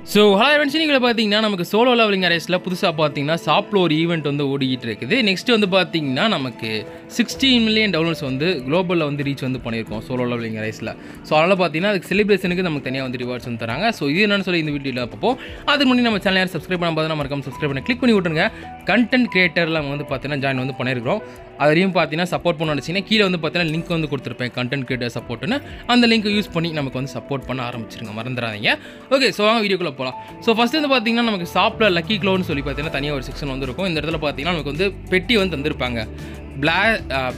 So hello friends, நீங்கள் பார்த்தீங்கன்னா நமக்கு சோலோ லெவலிங் அரேஸில் புதுசாக பார்த்தீங்கன்னா ஷாப்பில் ஒரு ஈவெண்ட் வந்து ஓடிக்கிட்டு இருக்குது. நெக்ஸ்ட் வந்து பார்த்தீங்கன்னா நமக்கு 16 மில்லியன் டவுன்லோட்ஸ் வந்து குளோபலில் வந்து ரீச் வந்து பண்ணியிருக்கோம் சோலோ லெவலிங் அரேஸில். ஸோ அதனால் பார்த்தீங்கன்னா அதுக்கு செலிப்ரேஷனுக்கு நமக்கு தனியாக வந்து ரிவார்ட்ஸ் வந்து தராங்க. ஸோ இது என்னன்னு சொல்லி இந்த வீடியோவில் பார்ப்போம். அதுக்கு முன்னாடி நம்ம சேனல் யாரும் சப்ஸ்கிரைப் பண்ண பார்த்தா மறக்காம சப்ஸ்கிரைப் பண்ணி கிளிக் பண்ணி விட்டுருங்க. கண்டென்ட் கிரியேட்டரில் வந்து பார்த்தீங்கன்னா ஜாயின் வந்து பண்ணியிருக்கிறோம். அதையும் பார்த்தீங்கன்னா சப்போர்ட் பண்ண நினச்சிங்கன்னா கீழே வந்து பார்த்தீங்கன்னா லிங்க் வந்து கொடுத்துருப்பேன், கண்டென்ட் கிரியேட்டர் சப்போர்ட்னு. அந்த லிங்க்கை யூஸ் பண்ணி நமக்கு வந்து சப்போர்ட் பண்ண ஆரம்பிச்சிருங்க, மறந்துடாதீங்க. ஓகே, ஸோ வாங்க வீடியோக்குள்ளே போகலாம். ஸோ ஃபஸ்ட்டு வந்து பார்த்தீங்கன்னா நமக்கு ஷாப்பில் லக்கி க்ளோன்னு சொல்லி பார்த்தீங்கன்னா தனியாக ஒரு செக்ஷன் வந்து இருக்கும். இந்த இடத்துல பார்த்தீங்கன்னா நமக்கு வந்து பெட்டி வந்து தந்திருப்பாங்க.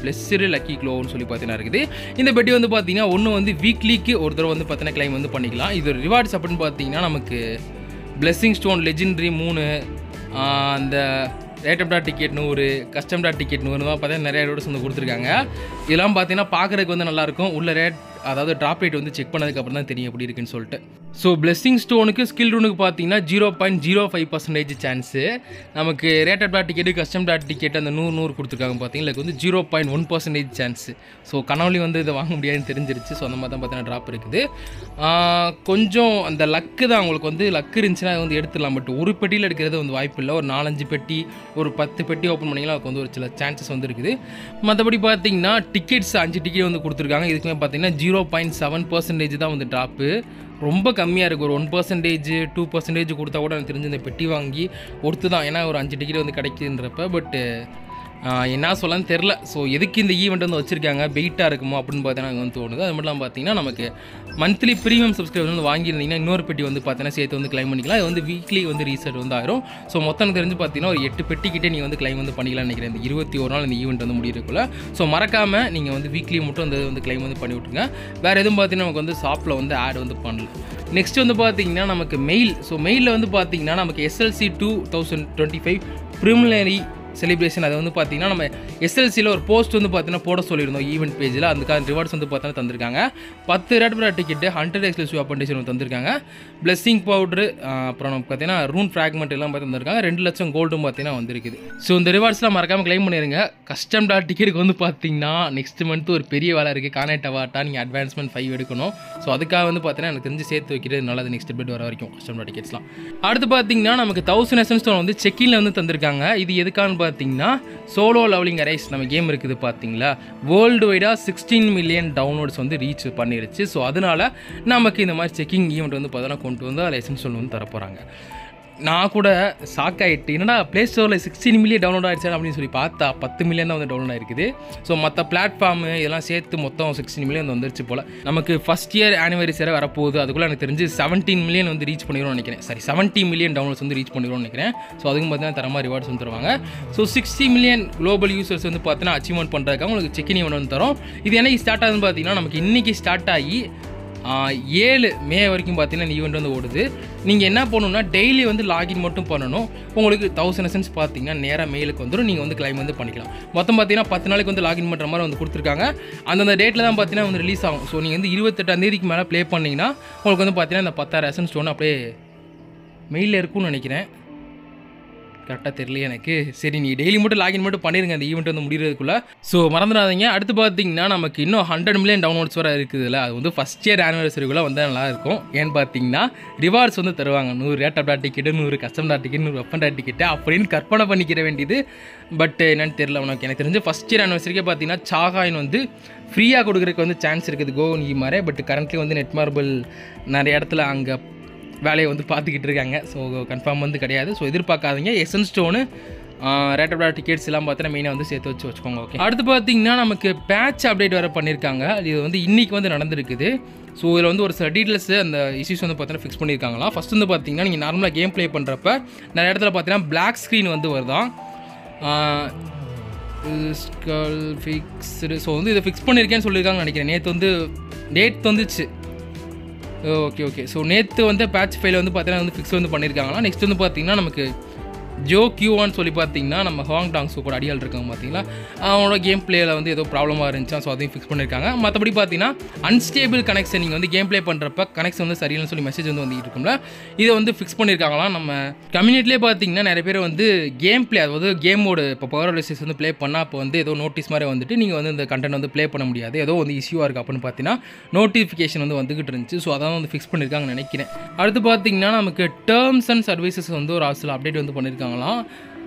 பிளெஸ்ஸரு லக்கி க்ளோன்னு சொல்லி பார்த்தீங்கன்னா இருக்குது. இந்த பெட்டி வந்து பார்த்தீங்கன்னா ஒன்று வந்து வீக்லிக்கு ஒரு தடவை வந்து பார்த்தீங்கன்னா கிளைம் வந்து பண்ணிக்கலாம். இது ரிவார்ட்ஸ் அப்படின்னு பார்த்தீங்கன்னா நமக்கு பிளெஸ்ஸிங் ஸ்டோன் லெஜெண்டரி 3, அந்த ரேட்டப்டா டிக்கெட் 100, கஸ்டம்டா டிக்கெட் 100 பார்த்தீங்கன்னா நிறைய ரிவார்ட்ஸ் வந்து கொடுத்துருக்காங்க. இதெல்லாம் பார்த்தீங்கன்னா பார்க்குறதுக்கு வந்து நல்லாயிருக்கும். உள்ள ரேட் அதாவது ட்ராப் ரேட் வந்து செக் பண்ணதுக்கப்புறம் தான் தெரியும் எப்படி இருக்குன்னு சொல்லிட்டு. ஸோ பிளெஸ்ஸிங் ஸ்டோனுக்கு ஸ்கில் ரூனுக்கு பார்த்தீங்கன்னா 0.05% சான்ஸு. நமக்கு rated dot ticket custom dot ticket அந்த 100 கொடுத்துருக்காங்க பார்த்தீங்கன்னா இதுக்கு வந்து 0.1% சான்ஸு. ஸோ கனவுலி வந்து இதை வாங்க முடியாதுன்னு தெரிஞ்சிருச்சு. ஸோ அந்த மாதிரி தான் பார்த்தீங்கன்னா ட்ராப் இருக்குது. கொஞ்சம் அந்த லக்கு தான் உங்களுக்கு வந்து லக்கு இருந்துச்சுன்னா அதை வந்து எடுத்துடலாம். பட் ஒரு பெட்டியில் எடுக்கிறது வந்து வாய்ப்பு இல்லை. ஒரு 4-5 பெட்டி ஒரு 10 பெட்டி ஓப்பன் பண்ணிங்கன்னா அதுக்கு வந்து ஒரு சில சான்சஸ் வந்து இருக்குது. மற்றபடி பார்த்தீங்கன்னா டிக்கெட்ஸ் 5 டிக்கெட் வந்து கொடுத்துருக்காங்க. இதுக்குமே பார்த்தீங்கன்னா 0.7% தான் வந்து ட்ராப்பு. ரொம்ப கம்மியாக இருக்குது. ஒரு 1%, 2% கொடுத்தா கூட எனக்கு தெரிஞ்சு இந்த பெட்டி வாங்கி ஒருத்து தான். ஏன்னா ஒரு 5 டிக்கெட் வந்து கிடைக்குன்றப்ப. பட்டு என்ன சொல்லலான்னு தெரில. ஸோ எதுக்கு இந்த ஈவெண்ட் வந்து வச்சுருக்காங்க, வெயிட்டாக இருக்குமோ அப்படின்னு பார்த்தீங்கன்னா எனக்கு வந்து தோணுது. அது மட்டும் இல்லாமல் பார்த்தீங்கன்னா நமக்கு மந்த்லி ப்ரீமியம் சப்ஸ்கிரைபர் வந்து வாங்கியிருந்தீங்கன்னா இன்னொரு பெட்டி வந்து பார்த்தீங்கன்னா சேர்த்து வந்து கிளைம் பண்ணிக்கலாம். அது வந்து வீக்லி வந்து ரீசெட் வந்து ஆயிரும். ஸோ மொத்தம் தெரிஞ்சு பார்த்தீங்கன்னா ஒரு 8 பெட்டிக்கிட்டே நீங்கள் வந்து கிளைம் வந்து பண்ணிக்கலாம்னு நினைக்கிறேன். இந்த 21 நாள் இந்த ஈவெண்ட் வந்து முடியிருக்குள்ள. ஸோ மறக்காமல் நீங்கள் வந்து வீக்லி மட்டும் அந்த வந்து கிளைம் வந்து பண்ணி விட்ருங்க. வேறு எதுவும் பார்த்தீங்கன்னா நமக்கு வந்து ஷாப்பில் வந்து ஆட் வந்து பண்ணல. நெக்ஸ்ட் வந்து பார்த்தீங்கன்னா நமக்கு மெயில். ஸோ மெயிலில் வந்து பார்த்தீங்கன்னா நமக்கு SLC 2025 ப்ரிலிமினரி செலிப்ரேஷன். அது வந்து பார்த்தீங்கன்னா நம்ம SLCயில் ஒரு போஸ்ட் வந்து பார்த்தீங்கன்னா போட சொல்லியிருந்தோம் ஈவெண்ட் பேஜில். அதுக்கான ரிவார்ட்ஸ் வந்து பார்த்தீங்கன்னா தந்திருக்காங்க. 10 ரேட்பரா டிக்கெட்டு 100 எக்ஸ்க்ளூசிவ் அப்பண்டேஷன் வந்து தந்திருக்காங்க. பிளெஸ்ஸிங் பவுட்ரு, அப்புறம் நமக்கு பார்த்தீங்கன்னா ரூன் ஃப்ராக்மெண்ட் எல்லாம் பார்த்து தந்திருக்காங்க. 2 லட்சம் கோல்டும் பார்த்தீங்கன்னா வந்துருக்குது. ஸோ இந்த ரிவார்ட்ஸ்லாம் மறக்காமல் கிளைம் பண்ணிடுங்க. கஸ்டம் டாட் டிக்கெட்டுக்கு வந்து பார்த்தீங்கன்னா நெக்ஸ்ட் மந்த் ஒரு பெரிய வேலை இருக்குது. கானேட் அவார்ட்டா நீங்கள் அட்வான்ஸ்மெண்ட் 5 எடுக்கணும். ஸோ அதுக்காக வந்து பார்த்தீங்கன்னா எனக்கு தெரிஞ்சு சேர்த்து வைக்கிறது நல்லது. நெக்ஸ்ட் பெட் வர வரைக்கும் கஸ்டம் டாட் டிக்கெட்ஸ்லாம். அடுத்து பார்த்தீங்கன்னா நமக்கு 1000 எசன்ஸ் ஸ்டோன் வந்து செக்கின்ல வந்து தந்திருக்காங்க. இது எதுக்கான்னு பார்த்தீங்கன்னா சோலோ லெவலிங் அரேஸ் நம்ம கேம் இருக்குது பார்த்தீங்களா, வேர்ல்டு வைடாக 16 மில்லியன் டவுன்லோட்ஸ் வந்து ரீச் பண்ணிடுச்சு. ஸோ அதனால நமக்கு இந்த மாதிரி செக்கிங் ஈவெண்ட் வந்து பார்த்தீங்கன்னா கொண்டு வந்து அதில் எசன்ஸ் ஸ்டோன் வந்து தரப்போகிறாங்க. நான் கூட ஷாக் ஆகிட்டு, என்னடா ப்ளே ஸ்டோரில் 16 மில்லியன் டவுன்லோட் ஆகிடுச்சு அப்படின்னு சொல்லி பார்த்தா 10 மில்லியன் தான் வந்து டவுன்லோட் ஆகிருக்குது. ஸோ மற்ற பிளாட்ஃபார்மு இதெல்லாம் சேர்த்து மொத்தம் 16 மில்லியன் வந்துருச்சு போல். நமக்கு ஃபஸ்ட் இயர் ஆனிவர்சரி வரப்போகுது. அதுக்குள்ளே எனக்கு தெரிஞ்சு 17 மில்லியன் வந்து ரீச் பண்ணிடுவோம்னு நினைக்கிறேன். சாரி, 70 மில்லியன் டவுன்லோட்ஸ் வந்து ரீச் பண்ணிடுவோம்னு நினைக்கிறேன். ஸோ அதுக்கும் பார்த்தீங்கன்னா தரமாக ரிவார்ட்ஸ் வந்து தருவாங்க. ஸோ 60 மில்லியன் குளோபல் யூசர்ஸ் வந்து பார்த்தீங்கன்னா அச்சீவ்மெண்ட் பண்ணுறதுக்காக உங்களுக்கு செக்கின் ஈவெண்ட் வந்து தரும். இது என்னைக்கு ஸ்டார்ட் ஆகுதுன்னு பார்த்தீங்கன்னா நமக்கு இன்றைக்கி ஸ்டார்ட் ஆகி 7 மே வரைக்கும் பார்த்தீங்கன்னா இந்த ஈவெண்ட் வந்து ஓடுது. நீங்கள் என்ன பண்ணணும்னா டெய்லி வந்து லாகின் மட்டும் பண்ணணும். உங்களுக்கு 1000 எசன்ஸ் பார்த்தீங்கன்னா நேராக மெயிலுக்கு வந்துடும். நீங்கள் வந்து கிளைம் வந்து பண்ணிக்கலாம். மொத்தம் பார்த்தீங்கன்னா 10 நாளைக்கு வந்து லாகின் பண்ணுற மாதிரி வந்து கொடுத்துருக்காங்க. அந்தந்த டேட்டில் தான் பார்த்தீங்கன்னா வந்து ரிலீஸ் ஆகும். ஸோ நீங்கள் வந்து 28ஆம் தேதிக்கு மேலே ப்ளே பண்ணிங்கன்னா உங்களுக்கு வந்து பார்த்தீங்கன்னா இந்த 10,000 எசன்ஸ் ஸ்டோன் அப்படியே மெயிலில் இருக்கும்னு நினைக்கிறேன். கரெக்டாக தெரியல எனக்கு. சரி, நீ டெய்லி மட்டும் லாகின் மட்டும் பண்ணிடுங்க அந்த ஈவெண்ட் வந்து முடிகிறதுக்குள்ளே. ஸோ மறந்துடாதீங்க. அடுத்து பார்த்தீங்கன்னா நமக்கு இன்னும் 100 மில்லியன் டவுன்லோட்ஸ் வர இருக்குதுல்ல, அது வந்து ஃபஸ்ட் இயர் ஆனிவர்சரிக்குள்ளே வந்து நல்லா இருக்கும். ஏன்னு பார்த்தீங்கன்னா ரிவார்ட்ஸ் வந்து தருவாங்க. 100 ரேட்டப்டா ticket, 100 custom dot ticket, 100 weapon dot ticket அப்படின்னு கற்பனை பண்ணிக்கிற வேண்டியது. பட் என்னென்னு தெரியல உனக்கு. எனக்கு தெரிஞ்சு ஃபஸ்ட் இயர் ஆனிவர்சரிக்கே பார்த்தீங்கன்னா சாகாயின் வந்து ஃப்ரீயாக கொடுக்குறதுக்கு வந்து சான்ஸ் இருக்குது கோ நீ மாதிரி. பட் கரண்ட்லி வந்து நெட் மார்பிள் நிறைய இடத்துல அங்கே வேலையை வந்து பார்த்துக்கிட்டு இருக்காங்க. ஸோ கன்ஃபார்ம் வந்து கிடையாது. ஸோ எதிர்பார்க்காதீங்க. எசன்ஸ் ஸ்டோனு ரேட்டப்டா டிக்கெட்ஸ் எல்லாம் பார்த்தீங்கன்னா மெயினாக வந்து சேர்த்து வச்சுக்கோங்க. ஓகே, அடுத்து பார்த்தீங்கன்னா நமக்கு பேட்ச் அப்டேட் வேறு பண்ணியிருக்காங்க. இது வந்து இன்றைக்கி வந்து நடந்திருக்குது. ஸோ இதில் வந்து ஒரு சில டீட்டெயில்ஸு அந்த இஷ்யூஸ் வந்து பார்த்தீங்கன்னா ஃபிக்ஸ் பண்ணியிருக்காங்களா. ஃபஸ்ட் வந்து பார்த்தீங்கன்னா நீங்கள் நார்மலாக கேம் ப்ளே பண்ணுறப்ப நிறைய இடத்துல பார்த்தீங்கன்னா பிளாக் ஸ்க்ரீன் வந்து வருதான். ஃபிக்ஸ்டு. ஸோ வந்து இதை ஃபிக்ஸ் பண்ணியிருக்கேன்னு சொல்லியிருக்காங்கன்னு நினைக்கிறேன். நேற்று வந்துச்சு. ஓகே. ஸோ நேற்று வந்து பேட்ச் ஃபைல வந்து பார்த்தீங்கன்னா வந்து ஃபிக்ஸ் வந்து பண்ணியிருக்காங்களா. நெக்ஸ்ட் வந்து பார்த்தீங்கன்னா நமக்கு ஜோ கியூவான்னு சொல்லி பார்த்தீங்கன்னா நம்ம ஹாங் டாங்ஸு கூட அடியால் இருக்காங்க பார்த்தீங்களா, அவனோட கேம் பிளேயில் வந்து ஏதோ ப்ராப்ளமாக இருந்துச்சா, ஸோ அதையும் ஃபிக்ஸ் பண்ணியிருக்காங்க. மற்றபடி பார்த்தீங்கன்னா அன்ஸ்டேபிள் கனெக்ஷன், நீங்கள் வந்து கேம் ப்ளே பண்ணுறப்ப கனெக்ஷன் வந்து சரியில்லைன்னு சொல்லி மெசேஜ் வந்து வந்துட்டு இருக்கும்ல, இதை வந்து ஃபிக்ஸ் பண்ணியிருக்காங்களாம். நம்ம கம்யூனிட்டிலே பார்த்தீங்கன்னா நிறைய பேர் வந்து கேம் பிளே, அதாவது கேமோட இப்போ பவர் ரெசிஸ் வந்து ப்ளே பண்ணால் அப்போ வந்து ஏதோ நோட்டீஸ் மாதிரி வந்துட்டு நீங்கள் வந்து இந்த கண்டென்ட் வந்து ப்ளே பண்ண முடியாது, ஏதோ வந்து இஷ்யூவாக இருக்குது அப்படின்னு பார்த்தீங்கன்னா நோட்டிஃபிகேஷன் வந்து வந்துகிட்டு இருந்துச்சு. ஸோ அதான் வந்து ஃபிக்ஸ் பண்ணியிருக்காங்கன்னு நினைக்கிறேன். அடுத்து பார்த்தீங்கன்னா நமக்கு டேர்ம்ஸ் அண்ட் சர்வீசஸ் வந்து ஒரு சில அப்டேட் வந்து பண்ணியிருக்காங்களாம்.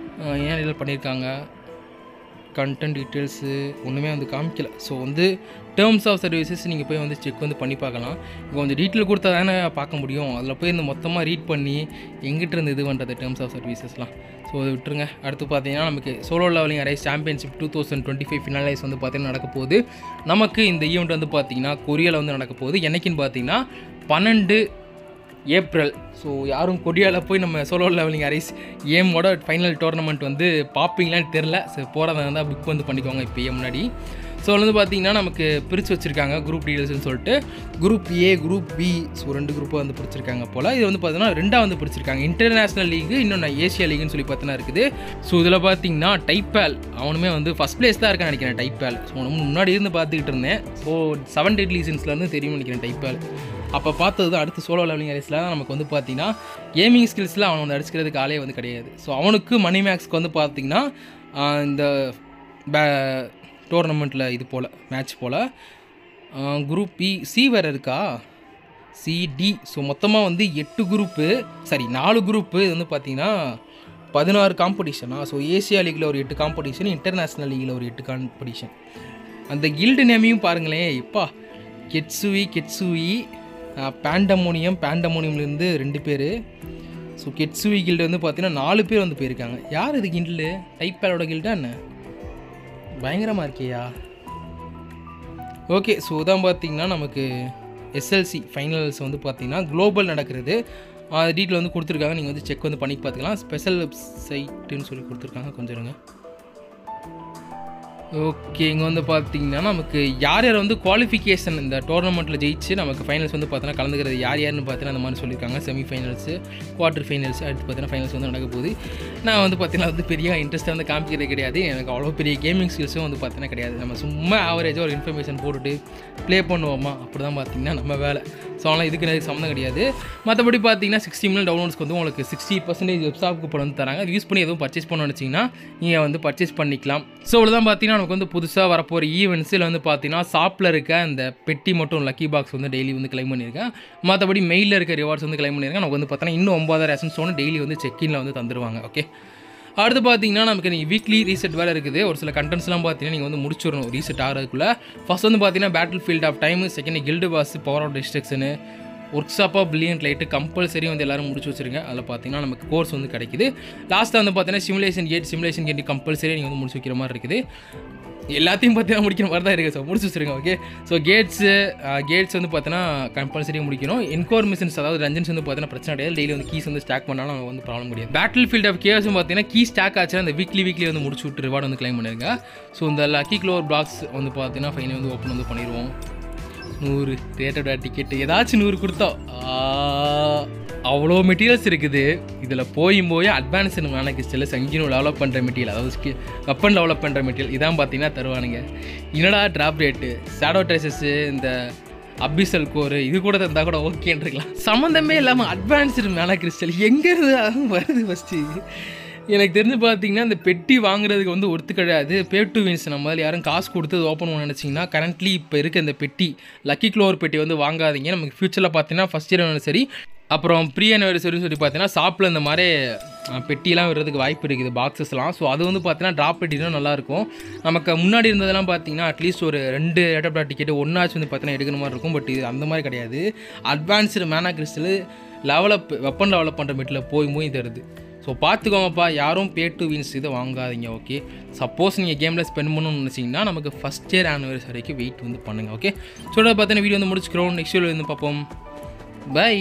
ஏன் இதில் பண்ணியிருக்காங்க, கண்டென்ட் டீட்டெயில்ஸு ஒன்றுமே வந்து காமிக்கல. ஸோ வந்து டேர்ம்ஸ் ஆஃப் சர்வீசஸ் நீங்கள் போய் வந்து செக் வந்து பண்ணி பார்க்கலாம். இப்போ கொஞ்சம் டீட்டெயில் கொடுத்தா தானே பார்க்க முடியும், அதில் போய் இந்த மொத்தமாக ரீட் பண்ணி எங்கிட்ட இருந்து இது பண்ணுறது டேர்ம்ஸ் ஆஃப் சர்வீசஸ்லாம். ஸோ அதை விட்டுருங்க. அடுத்து பார்த்தீங்கன்னா நமக்கு சோலோ லெவலிங் அரைஸ் சாம்பியன்ஷிப் 2025 ஃபினாலைஸ் வந்து பார்த்தீங்கன்னா நடக்க போகுது. நமக்கு இந்த ஈவெண்ட் வந்து பார்த்தீங்கன்னா கொரியாவில் வந்து நடக்க போகுது. என்னைக்குன்னு பார்த்தீங்கன்னா 12 ஏப்ரல். ஸோ யாரும் கொரியாவில் போய் நம்ம சோலோ லெவலிங் அரைஸ் ஏமோட ஃபைனல் டோர்னமெண்ட் வந்து பார்ப்பீங்களான்னு தெரில. ஸோ போகிறதா இருந்தால் புக் வந்து பண்ணிக்கோங்க இப்போயே முன்னாடி. ஸோ வந்து பார்த்தீங்கன்னா நமக்கு பிரித்து வச்சுருக்காங்க குரூப் டீடைல்ஸ்னு சொல்லிட்டு, group A, group B, so 2 குரூப்பாக வந்து பிடிச்சிருக்காங்க போல். இது வந்து பார்த்தீங்கன்னா 2ஆக வந்து பிடிச்சிருக்காங்க, இன்டர்நேஷ்னல் லீகு, இன்னொன்று ஏஷியா லீகுன்னு சொல்லி பார்த்தீங்கன்னா இருக்குது. ஸோ இதில் பார்த்தீங்கன்னா டைப்பேல் அவனுமே வந்து ஃபஸ்ட் பிளேஸ் தான் இருக்கான்னு நினைக்கிறேன் டைப்பேல். ஸோ முன்னாடி இருந்து பார்த்துக்கிட்டு இருந்தேன். ஸோ 7 டெட்லி சீன்ஸ்லேருந்து தெரியும்னு நினைக்கிறேன் டைப்பேல். அப்போ பார்த்தது தான். அடுத்து சோலோ லெவலிங் ரேஸில் தான் நமக்கு வந்து பார்த்தீங்கன்னா கேமிங் ஸ்கில்ஸில் அவன் வந்து அடிச்சுக்கிறதுக்கு ஆளே வந்து கிடையாது. ஸோ அவனுக்கு மணி மேக்ஸ்க்கு வந்து பார்த்தீங்கன்னா இந்த டோர்னமெண்ட்டில் இது போல் மேட்ச் போல் குரூப் பி, சி வேறு இருக்கா, சிடி. ஸோ மொத்தமாக வந்து 8 குரூப்பு, சரி 4 குரூப்பு. இது வந்து பார்த்தீங்கன்னா 16 காம்படிஷனா. ஸோ ஏசியா லீகில் ஒரு 8 காம்படிஷன், இன்டர்நேஷ்னல் லீகில் ஒரு 8 காம்படிஷன். அந்த கில்டு நேமையும் பாருங்களேன், எப்பா கெட்சுவி பேண்டமோனியம்லேருந்து 2 பேர். ஸோ கெட்சுவி கில்டு வந்து பார்த்தீங்கன்னா 4 பேர் வந்து போயிருக்காங்க. யார் இது கில்டு? டைப்பேலோட கில்டா என்ன? பயங்கரமாக இருக்கியா? ஓகே. ஸோ இதான் பார்த்தீங்கன்னா நமக்கு எஸ்எல்சி ஃபைனல்ஸ் வந்து பார்த்தீங்கன்னா குளோபல் நடக்கிறது. டீட்டெயில் வந்து கொடுத்துருக்காங்க, நீங்கள் வந்து செக் வந்து பண்ணி பார்த்துக்கலாம். ஸ்பெஷல் வெப்சைட்டுன்னு சொல்லி கொடுத்துருக்காங்க, கொஞ்சம் இருங்க. ஓகே, இங்கே வந்து பார்த்தீங்கன்னா நமக்கு யார் யார் வந்து குவாலிஃபிகேஷன் இந்த டோர்னமெண்ட்டில் ஜெயிச்சு நமக்கு ஃபைனல்ஸ் வந்து பார்த்தீங்கன்னா கலந்துக்கிறது யாருன்னு பார்த்தீங்கன்னா அந்த மாதிரி சொல்லியிருக்காங்க. செமிஃபைனல்ஸு, குவார்டர் ஃபைனல்ஸ், அடுத்து பார்த்தீங்கன்னா ஃபைனல்ஸ் வந்து நடக்க போகுது. நான் வந்து பார்த்தீங்கன்னா வந்து பெரிய இன்ட்ரெஸ்ட்டாக வந்து காமிக்கிறது கிடையாது, எனக்கு அவ்வளோ பெரிய கேமிங் ஸ்கில்ஸும் வந்து பார்த்தீங்கன்னா கிடையாது. நம்ம சும்மா ஆவரேஜாக ஒரு இன்ஃபர்மேஷன் போட்டுட்டு ப்ளே பண்ணுவோமா, அப்படி தான் பார்த்தீங்கன்னா நம்ம வேலை. ஸோ அதனால் இதுக்கு சம்மந்தம் கிடையாது. மற்றபடி பார்த்தீங்கன்னா 60 மில்லியன் டவுன்லோட்ஸ்க்கு வந்து உங்களுக்கு 60% வெப்ஷாப் கூப்பன் வந்து தராங்க. அது யூஸ் பண்ணி எதுவும் பர்ச்சேஸ் பண்ண நினச்சிங்கன்னா நீங்கள் வந்து பர்ச்சேஸ் பண்ணிக்கலாம். ஸோ இவ்வளோதான் பார்த்தீங்கன்னா நமக்கு வந்து புதுசாக வரப்போகிற ஈவெண்ட்ஸில் வந்து பார்த்தீங்கன்னா ஷாப்பில் இருக்க அந்த பெட்டி மட்டும் லக்கி பாக்ஸ் வந்து டெய்லி வந்து கிளைம் பண்ணியிருக்கேன். மற்றபடி மெயிலில் இருக்க ரிவார்ட்ஸ் வந்து கிளைம் பண்ணியிருக்கேன். நமக்கு வந்து பார்த்தீங்கன்னா இன்னும் 9000 எசன்ஸ் ஒன்று டெய்லி வந்து செக்இனில் வந்து தந்துருவாங்க. ஓகே, அடுத்து பார்த்தீங்கன்னா நமக்கு நீங்கள் வீக்லி ரீசெட் வேறு இருக்குது. ஒரு சில கண்டென்ட்ஸ்லாம் பார்த்தீங்கன்னா நீங்கள் வந்து முடிச்சிடணும் ரீசெட் ஆகிறதுக்குள்ளே. ஃபர்ஸ்ட் வந்து பார்த்தீங்கன்னா battlefield of time, second guild boss, power of destruction, workshop of billion light compulsory வந்து எல்லோரும் முடிச்சு வச்சுருங்க. அதில் பார்த்தீங்கன்னா நமக்கு கோர்ஸ் வந்து கிடைக்குது. லாஸ்ட்டாக வந்து பார்த்தீங்கன்னா சிமுலேஷன் கேட் கம்பல்சரி நீங்கள் வந்து முடிச்சு வைக்கிற மாதிரி இருக்குது. எல்லாத்தையும் பார்த்தீங்கன்னா முடிக்கிற மாதிரி தான் இருக்குது. ஸோ முடிச்சு வச்சுருங்க. ஓகே, ஸோ கேட்ஸ் வந்து பார்த்தீங்கன்னா கம்பல்சரி முடிக்கணும். என்கோர் மிஷன்ஸ், அதாவது ரஞ்சன்ஸ் வந்து பார்த்தீங்கன்னா பிரச்சனை கிடையாது, டெய்லி வந்து கீஸ் வந்து ஸ்டாக் பண்ணாலும் அவங்க வந்து ப்ராப்ளம் கிடையாது. பேட்டில் ஃபீல்ட் ஆஃப் கேஸும் பார்த்தீங்கன்னா கீ ஸ்டாக் ஆச்சுன்னா அந்த வீக்லி வந்து முடிச்சு விட்டு ரிவார்டு வந்து கிளைம் பண்ணிருங்க. ஸோ இந்த லக்கி க்ளோர் பிளாக்ஸ் வந்து பார்த்தீங்கன்னா ஃபைனல் வந்து ஓப்பன் வந்து பண்ணிடுவோம். 100 ரேட்டட் டிக்கெட்டு ஏதாச்சும் 100 கொடுத்தோம். அவ்வளோ மெட்டீரியல்ஸ் இருக்குது. இதில் போய் அட்வான்ஸ் கிறிஸ்டலில் சங்கினும் டெவலப் பண்ணுற மெட்டீரியல், அதாவது வெப்பன் டெவலப் பண்ணுற மெட்டீரியல் இதான் பார்த்தீங்கன்னா தருவானுங்க. என்னடா ட்ராப் ரேட்டு, ஷேடோ ட்ரேசஸ்ஸு, இந்த அபிசல் கோரு இது கூட தந்தால் கூட ஓகேன்னு இருக்கலாம். சம்மந்தமே இல்லாமல் அட்வான்ஸ்டு மேனா கிறிஸ்டல் எங்கேருந்து வருது ஃபஸ்ட்டு? எனக்கு தெரிஞ்சு பார்த்தீங்கன்னா இந்த பெட்டி வாங்குறதுக்கு வந்து ஒர்த்து கிடையாது. Pay to wins. நம்ம யாரும் காசு கொடுத்து ஓப்பன் பண்ண நினச்சிங்கன்னா கரண்ட்லி இப்போ இருக்க இந்த பெட்டி லக்கி க்ளோவர் பெட்டி வந்து வாங்காதீங்க. நமக்கு ஃபியூச்சரில் பார்த்தீங்கன்னா ஃபஸ்ட் இயர் சரி, அப்புறம் ப்ரீ ஆனிவர்சரின்னு சொல்லி பார்த்தீங்கன்னா ஷாப்பில் இந்த மாதிரி பெட்டிலாம் வர்றதுக்கு வாய்ப்பு இருக்குது, பாக்ஸஸ்லாம். ஸோ அது வந்து பார்த்தீங்கன்னா ட்ராப் பெட்டினா நல்லாயிருக்கும். நமக்கு முன்னாடி இருந்ததெல்லாம் பார்த்தீங்கன்னா அட்லீஸ்ட் ஒரு 2 ரேட்டப் டிக்கெட்டு ஒன்றாச்சும் வந்து பார்த்தீங்கன்னா எடுக்கிற மாதிரி இருக்கும். பட் இது அந்த மாதிரி கிடையாது. அட்வான்ஸ்டு மேனா கிறிஸ்டல் வெப்பன் டெவலப் பண்ணுற மெட்டீரியல் போய் தருது. ஸோ பார்த்துக்கோங்கப்பா, யாரும் பே டு வின்ஸ் இதை வாங்காதீங்க. ஓகே, சப்போஸ் நீங்கள் கேமில் ஸ்பெண்ட் பண்ணணும்னு நினச்சிங்கன்னா நமக்கு ஃபஸ்ட் இயர் ஆனிவர்சரிக்கு வெயிட் வந்து பண்ணுங்கள். ஓகே, சொல்கிறத பார்த்தீங்கன்னா வீடியோ வந்து முடிச்சுக்கிறோம். நெக்ஸ்ட் வீடியோ வந்து பார்ப்போம். பை.